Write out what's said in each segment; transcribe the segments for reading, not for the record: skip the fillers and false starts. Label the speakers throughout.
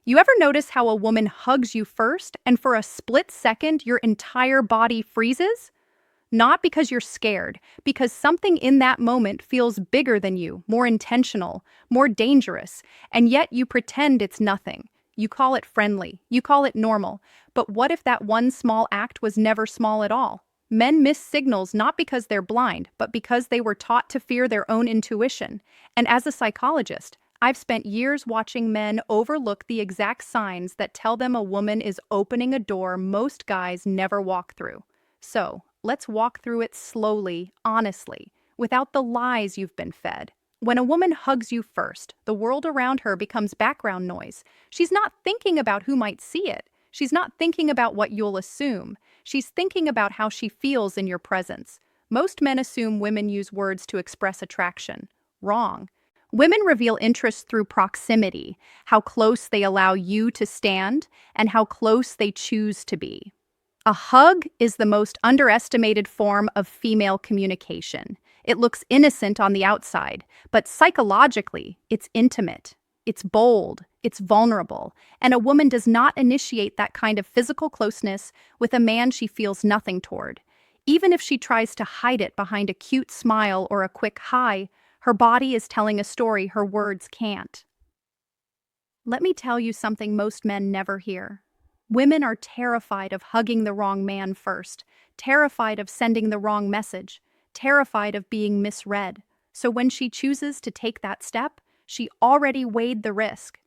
Speaker 1: You ever notice how a woman hugs you first and for a split second your entire body freezes? Not because you're scared, because something in that moment feels bigger than you, more intentional, more dangerous, and yet you pretend it's nothing. You call it friendly, you call it normal. But what if that one small act was never small at all? Men miss signals not because they're blind, but because they were taught to fear their own intuition. And as a psychologist, I've spent years watching men overlook the exact signs that tell them a woman is opening a door most guys never walk through. So, let's walk through it slowly, honestly, without the lies you've been fed. When a woman hugs you first, the world around her becomes background noise. She's not thinking about who might see it. She's not thinking about what you'll assume. She's thinking about how she feels in your presence. Most men assume women use words to express attraction. Wrong. Women reveal interest through proximity, how close they allow you to stand, and how close they choose to be. A hug is the most underestimated form of female communication. It looks innocent on the outside, but psychologically, it's intimate, it's bold, it's vulnerable, and a woman does not initiate that kind of physical closeness with a man she feels nothing toward. Even if she tries to hide it behind a cute smile or a quick hi, her body is telling a story her words can't. Let me tell you something most men never hear. Women are terrified of hugging the wrong man first, terrified of sending the wrong message, terrified of being misread. So when she chooses to take that step, she already weighed the risk.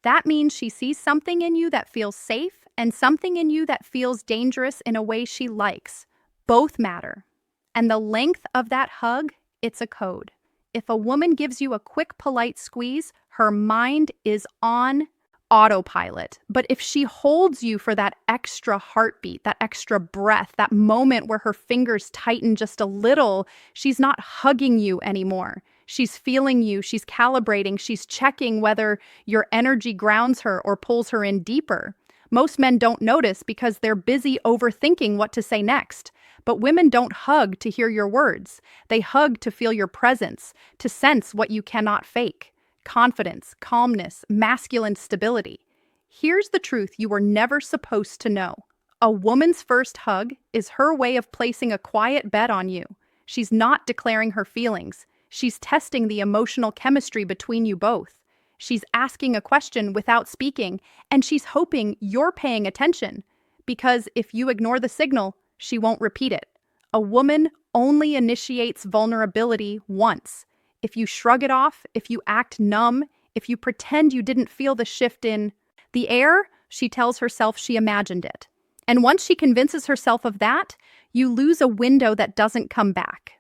Speaker 1: That means she sees something in you that feels safe and something in you that feels dangerous in a way she likes. Both matter. And the length of that hug, it's a code. If a woman gives you a quick, polite squeeze, her mind is on autopilot. But if she holds you for that extra heartbeat, that extra breath, that moment where her fingers tighten just a little, she's not hugging you anymore. She's feeling you, she's calibrating, she's checking whether your energy grounds her or pulls her in deeper. Most men don't notice because they're busy overthinking what to say next. But women don't hug to hear your words. They hug to feel your presence, to sense what you cannot fake. Confidence, calmness, masculine stability. Here's the truth you were never supposed to know. A woman's first hug is her way of placing a quiet bet on you. She's not declaring her feelings. She's testing the emotional chemistry between you both. She's asking a question without speaking, and she's hoping you're paying attention. Because if you ignore the signal, she won't repeat it. A woman only initiates vulnerability once. If you shrug it off, if you act numb, if you pretend you didn't feel the shift in the air, she tells herself she imagined it. And once she convinces herself of that, you lose a window that doesn't come back.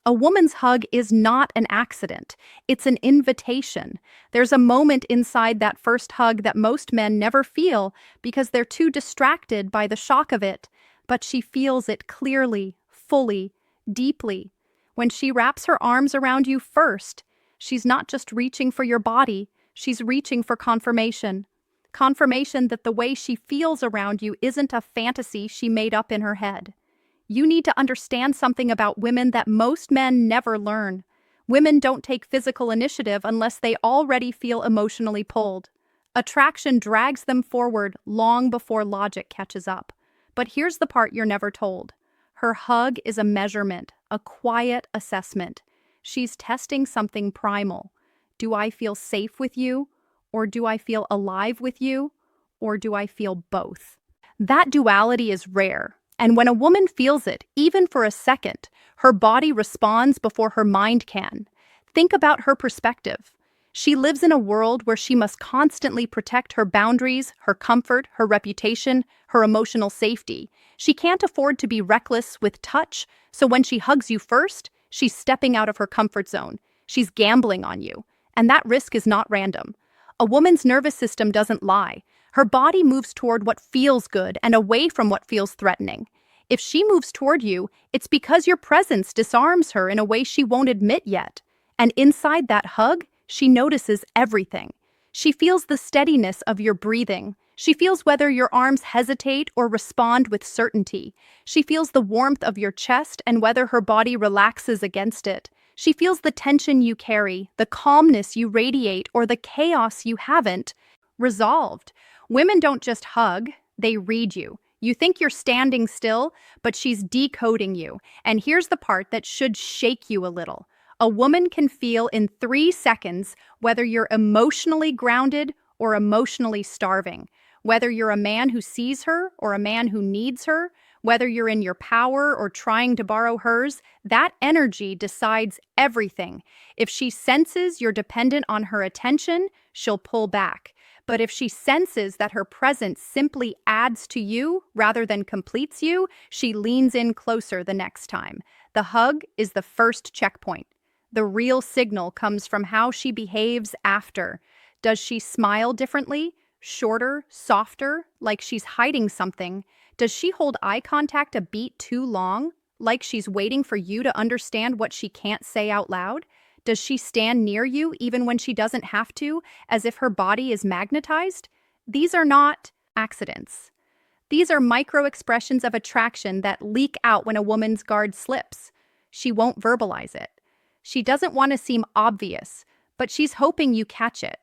Speaker 1: A woman's hug is not an accident. It's an invitation. There's a moment inside that first hug that most men never feel because they're too distracted by the shock of it. But she feels it clearly, fully, deeply. When she wraps her arms around you first, she's not just reaching for your body, she's reaching for confirmation. Confirmation that the way she feels around you isn't a fantasy she made up in her head. You need to understand something about women that most men never learn. Women don't take physical initiative unless they already feel emotionally pulled. Attraction drags them forward long before logic catches up. But here's the part you're never told. Her hug is a measurement, a quiet assessment. She's testing something primal. Do I feel safe with you? Or do I feel alive with you? Or do I feel both? That duality is rare. And when a woman feels it, even for a second, her body responds before her mind can. Think about her perspective. She lives in a world where she must constantly protect her boundaries, her comfort, her reputation, her emotional safety. She can't afford to be reckless with touch, so when she hugs you first, she's stepping out of her comfort zone. She's gambling on you. And that risk is not random. A woman's nervous system doesn't lie. Her body moves toward what feels good and away from what feels threatening. If she moves toward you, it's because your presence disarms her in a way she won't admit yet. And inside that hug, she notices everything. She feels the steadiness of your breathing. She feels whether your arms hesitate or respond with certainty. She feels the warmth of your chest and whether her body relaxes against it. She feels the tension you carry, the calmness you radiate, or the chaos you haven't. resolved. Women don't just hug, they read you. You think you're standing still, but she's decoding you. And here's the part that should shake you a little. A woman can feel in 3 seconds whether you're emotionally grounded or emotionally starving, whether you're a man who sees her or a man who needs her, whether you're in your power or trying to borrow hers. That energy decides everything. If she senses you're dependent on her attention, she'll pull back. But if she senses that her presence simply adds to you rather than completes you, she leans in closer the next time. The hug is the first checkpoint. The real signal comes from how she behaves after. Does she smile differently? Shorter, softer, like she's hiding something? Does she hold eye contact a beat too long, like she's waiting for you to understand what she can't say out loud? Does she stand near you even when she doesn't have to, as if her body is magnetized? These are not accidents. These are micro expressions of attraction that leak out when a woman's guard slips. She won't verbalize it. She doesn't want to seem obvious, but she's hoping you catch it.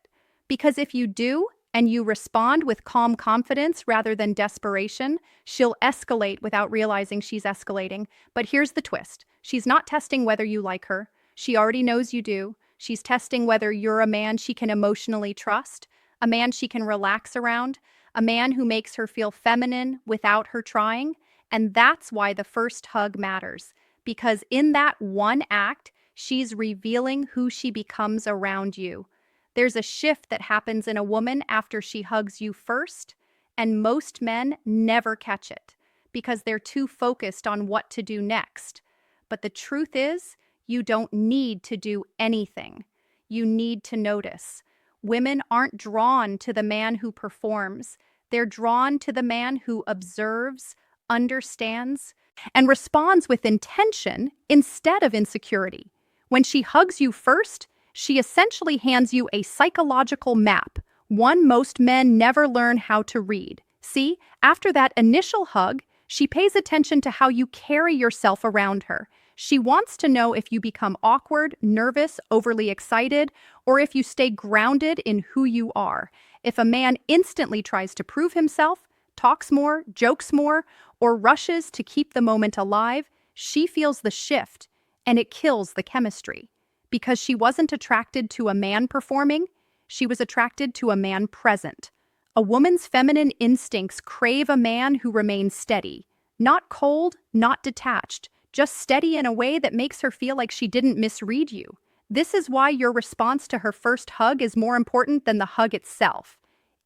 Speaker 1: Because if you do, and you respond with calm confidence rather than desperation, she'll escalate without realizing she's escalating. But here's the twist. She's not testing whether you like her. She already knows you do. She's testing whether you're a man she can emotionally trust, a man she can relax around, a man who makes her feel feminine without her trying. And that's why the first hug matters. Because in that one act, she's revealing who she becomes around you. There's a shift that happens in a woman after she hugs you first, and most men never catch it because they're too focused on what to do next. But the truth is, you don't need to do anything. You need to notice. Women aren't drawn to the man who performs. They're drawn to the man who observes, understands, and responds with intention instead of insecurity. When she hugs you first, she essentially hands you a psychological map, one most men never learn how to read. See, after that initial hug, she pays attention to how you carry yourself around her. She wants to know if you become awkward, nervous, overly excited, or if you stay grounded in who you are. If a man instantly tries to prove himself, talks more, jokes more, or rushes to keep the moment alive, she feels the shift, and it kills the chemistry. Because she wasn't attracted to a man performing, she was attracted to a man present. A woman's feminine instincts crave a man who remains steady, not cold, not detached, just steady in a way that makes her feel like she didn't misread you. This is why your response to her first hug is more important than the hug itself.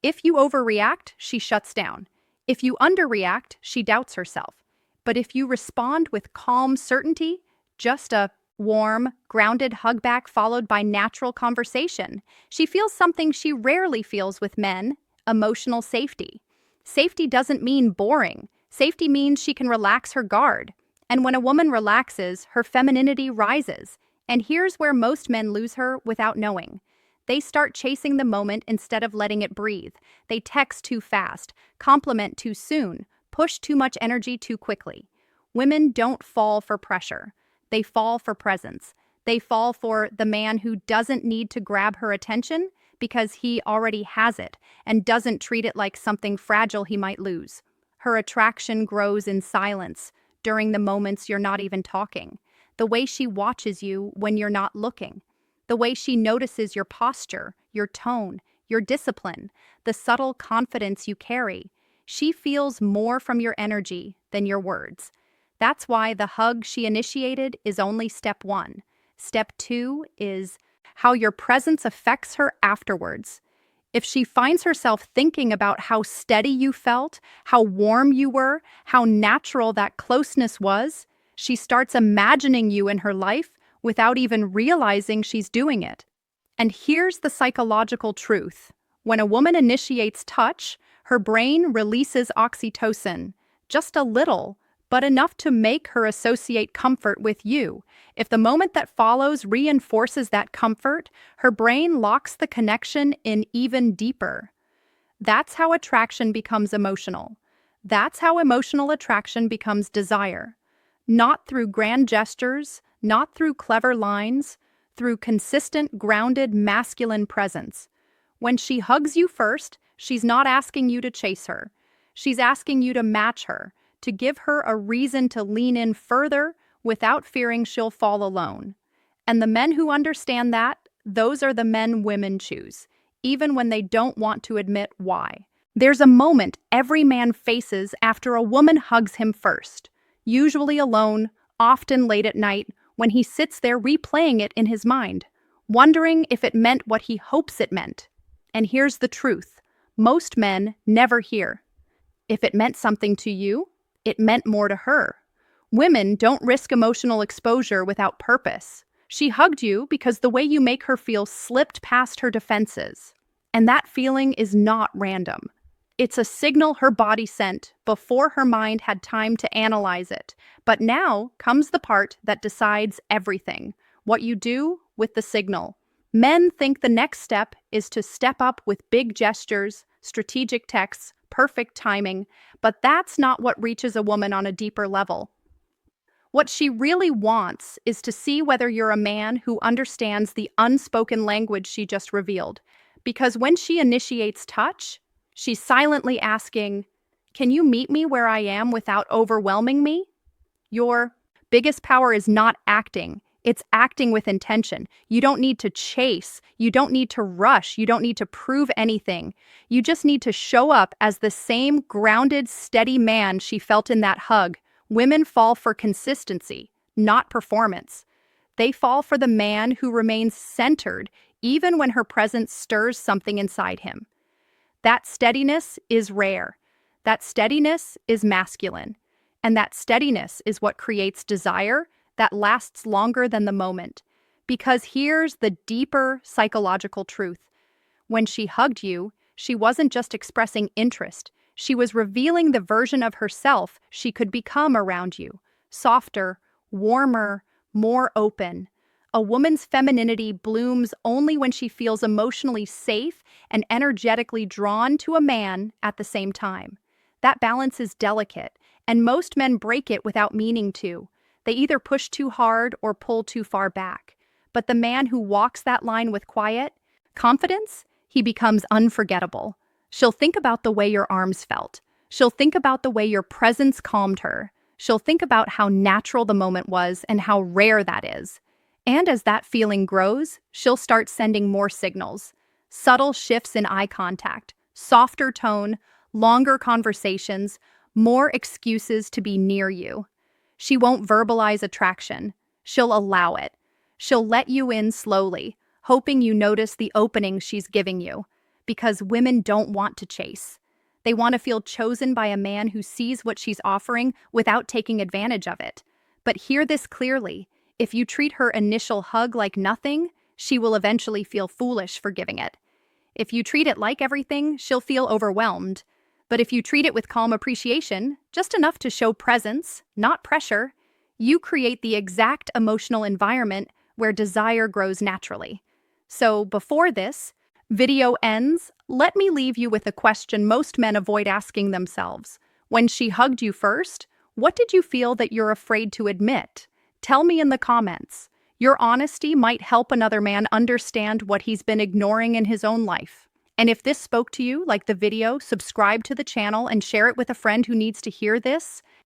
Speaker 1: If you overreact, she shuts down. If you underreact, she doubts herself. But if you respond with calm certainty, just a warm, grounded hug back followed by natural conversation, she feels something she rarely feels with men: emotional safety. Safety doesn't mean boring. Safety means she can relax her guard. And when a woman relaxes, her femininity rises. And here's where most men lose her without knowing. They start chasing the moment instead of letting it breathe. They text too fast, compliment too soon, push too much energy too quickly. Women don't fall for pressure. They fall for presence. They fall for the man who doesn't need to grab her attention because he already has it and doesn't treat it like something fragile he might lose. Her attraction grows in silence during the moments you're not even talking. The way she watches you when you're not looking. The way she notices your posture, your tone, your discipline, the subtle confidence you carry. She feels more from your energy than your words. That's why the hug she initiated is only step one. Step two is how your presence affects her afterwards. If she finds herself thinking about how steady you felt, how warm you were, how natural that closeness was, she starts imagining you in her life without even realizing she's doing it. And here's the psychological truth. When a woman initiates touch, her brain releases oxytocin, just a little, but enough to make her associate comfort with you. If the moment that follows reinforces that comfort, her brain locks the connection in even deeper. That's how attraction becomes emotional. That's how emotional attraction becomes desire. Not through grand gestures, not through clever lines, through consistent, grounded, masculine presence. When she hugs you first, she's not asking you to chase her. She's asking you to match her, to give her a reason to lean in further without fearing she'll fall alone. And the men who understand that, those are the men women choose, even when they don't want to admit why. There's a moment every man faces after a woman hugs him first, usually alone, often late at night, when he sits there replaying it in his mind, wondering if it meant what he hopes it meant. And here's the truth. Most men never hear. If it meant something to you, it meant more to her. Women don't risk emotional exposure without purpose. She hugged you because the way you make her feel slipped past her defenses. And that feeling is not random. It's a signal her body sent before her mind had time to analyze it. But now comes the part that decides everything. What you do with the signal. Men think the next step is to step up with big gestures, strategic texts, perfect timing, but that's not what reaches a woman on a deeper level. What she really wants is to see whether you're a man who understands the unspoken language she just revealed. Because when she initiates touch, she's silently asking, "Can you meet me where I am without overwhelming me?" Your biggest power is not acting. It's acting with intention. You don't need to chase. You don't need to rush. You don't need to prove anything. You just need to show up as the same grounded, steady man she felt in that hug. Women fall for consistency, not performance. They fall for the man who remains centered even when her presence stirs something inside him. That steadiness is rare. That steadiness is masculine. And that steadiness is what creates desire that lasts longer than the moment. Because here's the deeper psychological truth. When she hugged you, she wasn't just expressing interest. She was revealing the version of herself she could become around you. Softer, warmer, more open. A woman's femininity blooms only when she feels emotionally safe and energetically drawn to a man at the same time. That balance is delicate, and most men break it without meaning to. They either push too hard or pull too far back. But the man who walks that line with quiet confidence, he becomes unforgettable. She'll think about the way your arms felt. She'll think about the way your presence calmed her. She'll think about how natural the moment was and how rare that is. And as that feeling grows, she'll start sending more signals. Subtle shifts in eye contact, softer tone, longer conversations, more excuses to be near you. She won't verbalize attraction. She'll allow it. She'll let you in slowly, hoping you notice the openings she's giving you. Because women don't want to chase. They want to feel chosen by a man who sees what she's offering without taking advantage of it. But hear this clearly. If you treat her initial hug like nothing, she will eventually feel foolish for giving it. If you treat it like everything, she'll feel overwhelmed. But if you treat it with calm appreciation, just enough to show presence, not pressure, you create the exact emotional environment where desire grows naturally. So before this video ends, let me leave you with a question most men avoid asking themselves. When she hugged you first, what did you feel that you're afraid to admit? Tell me in the comments. Your honesty might help another man understand what he's been ignoring in his own life. And if this spoke to you, like the video, subscribe to the channel and share it with a friend who needs to hear this.